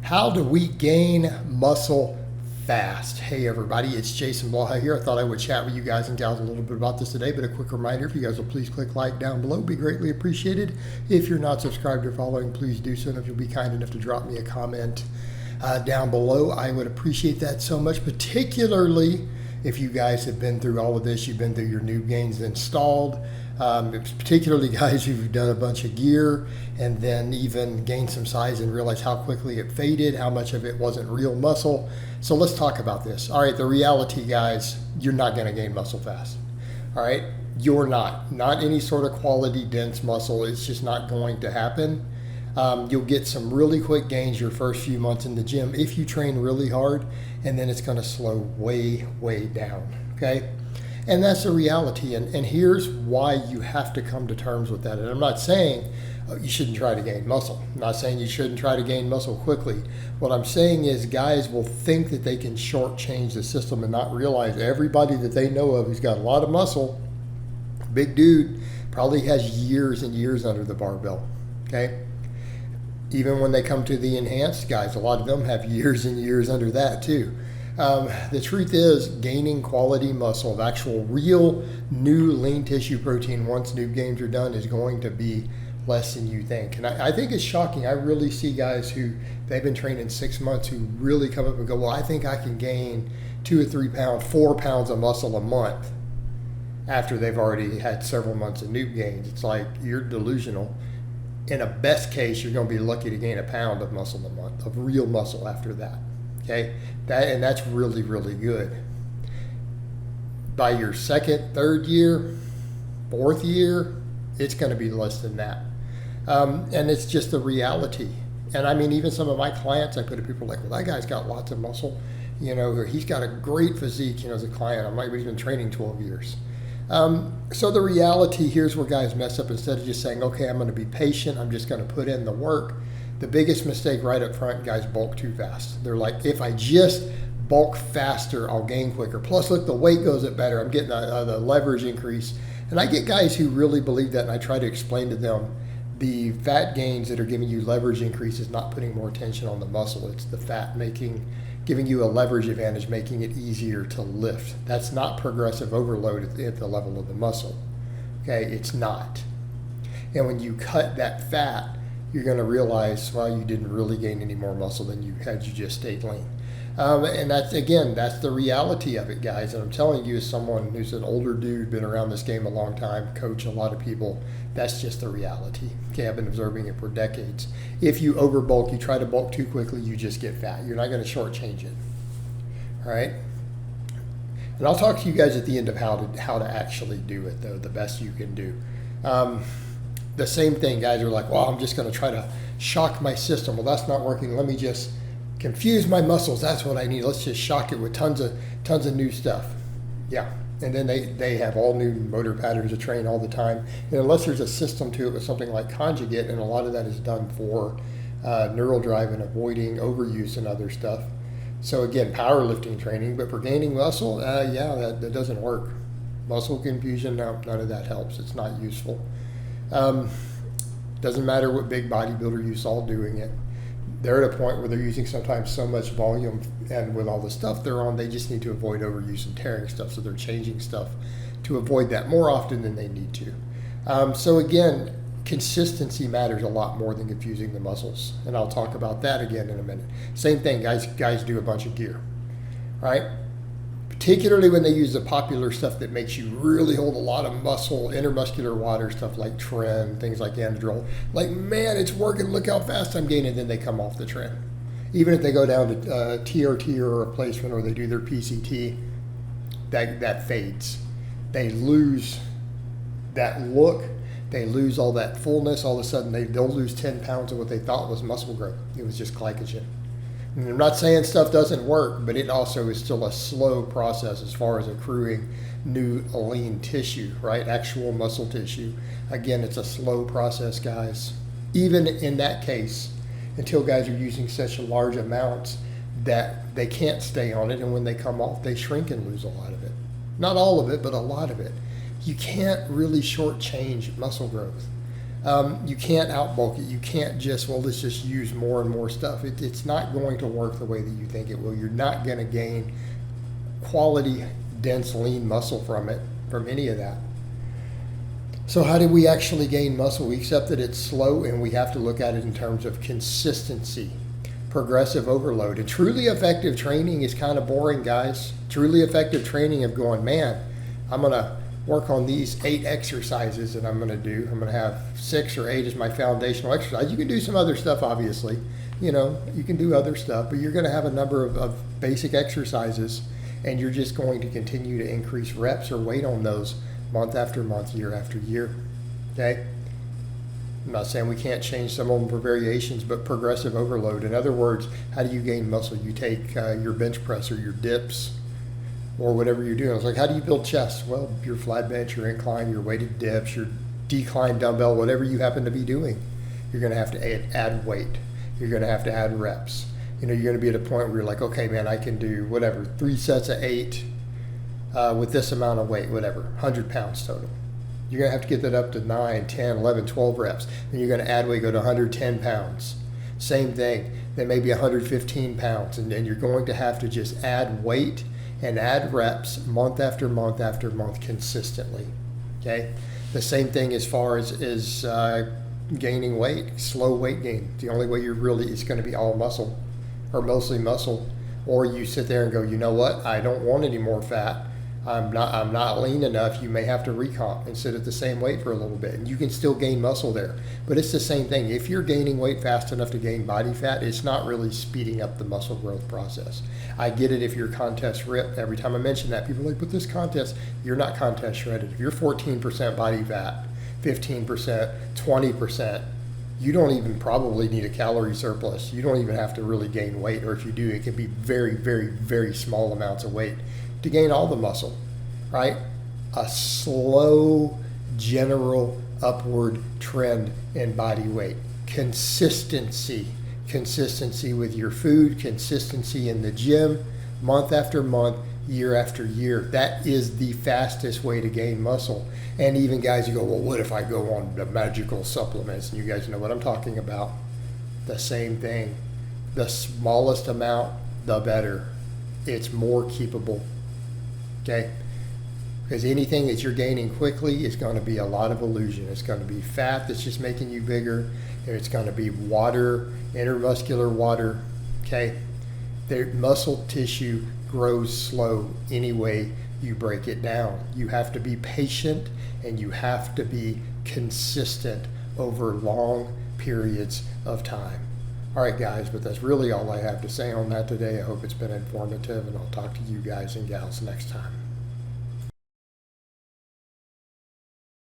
How do we gain muscle fast? Hey everybody, it's Jason Blaha here. I thought I would chat with you guys and gals a little bit about this today, but a quick reminder, if you guys will please click like down below, be greatly appreciated. If you're not subscribed or following, please do so. And if you'll be kind enough to drop me a comment down below, I would appreciate that so much, particularly if you guys have been through all of this, you've been through your new gains installed, particularly guys who've done a bunch of gear and then even gained some size and realized how quickly it faded, how much of it wasn't real muscle. So let's talk about this. All right, the reality, guys, you're not going to gain muscle fast. All right, you're not any sort of quality dense muscle. It's just not going to happen. You'll get some really quick gains your first few months in the gym if you train really hard, and then it's going to slow way down, okay? And that's the reality, and here's why you have to come to terms with that. And I'm not saying you shouldn't try to gain muscle. I'm not saying you shouldn't try to gain muscle quickly. What I'm saying is guys will think that they can shortchange the system and not realize everybody that they know of who's got a lot of muscle, big dude, probably has years and years under the barbell, okay? Even when they come to the enhanced guys, a lot of them have years and years under that too. The truth is, gaining quality muscle of actual real new lean tissue protein once new gains are done is going to be less than you think. And I think it's shocking. I really see guys who they've been training 6 months who really come up and go, well, I think I can gain 2 or 3 pounds, 4 pounds of muscle a month after they've already had several months of new gains. It's like, you're delusional. In a best case, you're going to be lucky to gain a pound of muscle a month, of real muscle after that. Okay, that's really good. By your second, third year, fourth year, it's going to be less than that, and it's just the reality. And I mean, even some of my clients, I put it, people are like, well, that guy's got lots of muscle, you know, or he's got a great physique. You know, as a client, I'm like, but he's been training 12 years. So the reality, here's where guys mess up. Instead of just saying, okay, I'm going to be patient, I'm just going to put in the work. The biggest mistake right up front, guys bulk too fast. They're like, if I just bulk faster, I'll gain quicker. Plus, look, the weight goes up better. I'm getting the leverage increase. And I get guys who really believe that, and I try to explain to them the fat gains that are giving you leverage increase is not putting more tension on the muscle. It's the fat giving you a leverage advantage, making it easier to lift. That's not progressive overload at the level of the muscle. Okay, it's not. And when you cut that fat, you're going to realize, well, you didn't really gain any more muscle than you had you just stayed lean. And that's the reality of it, guys. And I'm telling you, as someone who's an older dude, been around this game a long time, coach a lot of people, that's just the reality. Okay, I've been observing it for decades. If you overbulk, you try to bulk too quickly, you just get fat. You're not going to shortchange it. All right? And I'll talk to you guys at the end of how to actually do it, though, the best you can do. The same thing, guys are like, well, I'm just going to try to shock my system. Well, that's not working. Let me just confuse my muscles. That's what I need. Let's just shock it with tons of new stuff. Yeah. And then they have all new motor patterns to train all the time. And unless there's a system to it with something like conjugate, and a lot of that is done for neural drive and avoiding overuse and other stuff. So again, powerlifting training, but for gaining muscle, yeah, that doesn't work. Muscle confusion, no, none of that helps. It's not useful. Doesn't matter what big bodybuilder you saw doing it. They're at a point where they're using sometimes so much volume, and with all the stuff they're on, they just need to avoid overuse and tearing stuff. So they're changing stuff to avoid that more often than they need to. So again, consistency matters a lot more than confusing the muscles. And I'll talk about that again in a minute. Same thing, guys do a bunch of gear, right? Particularly when they use the popular stuff that makes you really hold a lot of muscle, intermuscular water, stuff like Tren, things like Anadrol. Like, man, it's working, look how fast I'm gaining, then they come off the trend. Even if they go down to TRT or replacement, or they do their PCT, that fades. They lose that look, they lose all that fullness, all of a sudden they'll lose 10 pounds of what they thought was muscle growth. It was just glycogen. And I'm not saying stuff doesn't work, but it also is still a slow process as far as accruing new lean tissue, right? Actual muscle tissue. Again, it's a slow process, guys. Even in that case, until guys are using such large amounts that they can't stay on it, and when they come off, they shrink and lose a lot of it. Not all of it, but a lot of it. You can't really shortchange muscle growth. You can't outbulk it. You can't just, well, let's just use more and more stuff. It's not going to work the way that you think it will. You're not going to gain quality, dense, lean muscle from it, from any of that. So how do we actually gain muscle? We accept that it's slow, and we have to look at it in terms of consistency, progressive overload. And truly effective training is kind of boring, guys. Truly effective training of going, man, I'm going to work on these 8 exercises that I'm going to have 6 or 8 as my foundational exercise. You can do some other stuff, obviously. You know, you can do other stuff, but you're going to have a number of basic exercises, and you're just going to continue to increase reps or weight on those month after month, year after year. Okay? I'm not saying we can't change some of them for variations, but progressive overload. In other words, how do you gain muscle? You take your bench press or your dips or whatever you're doing. It's like, how do you build chest? Well, your flat bench, your incline, your weighted dips, your decline dumbbell, whatever you happen to be doing, you're going to have to add weight. You're going to have to add reps. You know, you're going to be at a point where you're like, okay, man, I can do whatever, 3 sets of 8 with this amount of weight, whatever, 100 pounds total. You're going to have to get that up to 9, 10, 11, 12 reps. Then you're going to add weight, go to 110 pounds. Same thing, then maybe 115 pounds. And then you're going to have to just add weight and add reps month after month after month consistently. Okay? The same thing as far as gaining weight, slow weight gain. The only way it's going to be all muscle or mostly muscle. Or you sit there and go, you know what? I don't want any more fat. I'm not lean enough. You may have to recomp and sit at the same weight for a little bit, and you can still gain muscle there. But it's the same thing. If you're gaining weight fast enough to gain body fat, it's not really speeding up the muscle growth process. I get it if you're contest ripped. Every time I mention that, people are like, but this contest, you're not contest shredded. If you're 14% body fat, 15%, 20%, you don't even probably need a calorie surplus. You don't even have to really gain weight, or if you do, it can be very, very, very small amounts of weight to gain all the muscle, right? A slow, general upward trend in body weight. Consistency with your food, consistency in the gym, month after month, year after year. That is the fastest way to gain muscle. And even guys, you go, well, what if I go on the magical supplements? And you guys know what I'm talking about. The same thing. The smallest amount, the better. It's more keepable. Okay? Because anything that you're gaining quickly is going to be a lot of illusion. It's going to be fat that's just making you bigger. It's going to be water, intermuscular water. Okay? The muscle tissue grows slow any way you break it down. You have to be patient, and you have to be consistent over long periods of time. All right, guys, but that's really all I have to say on that today. I hope it's been informative, and I'll talk to you guys and gals next time.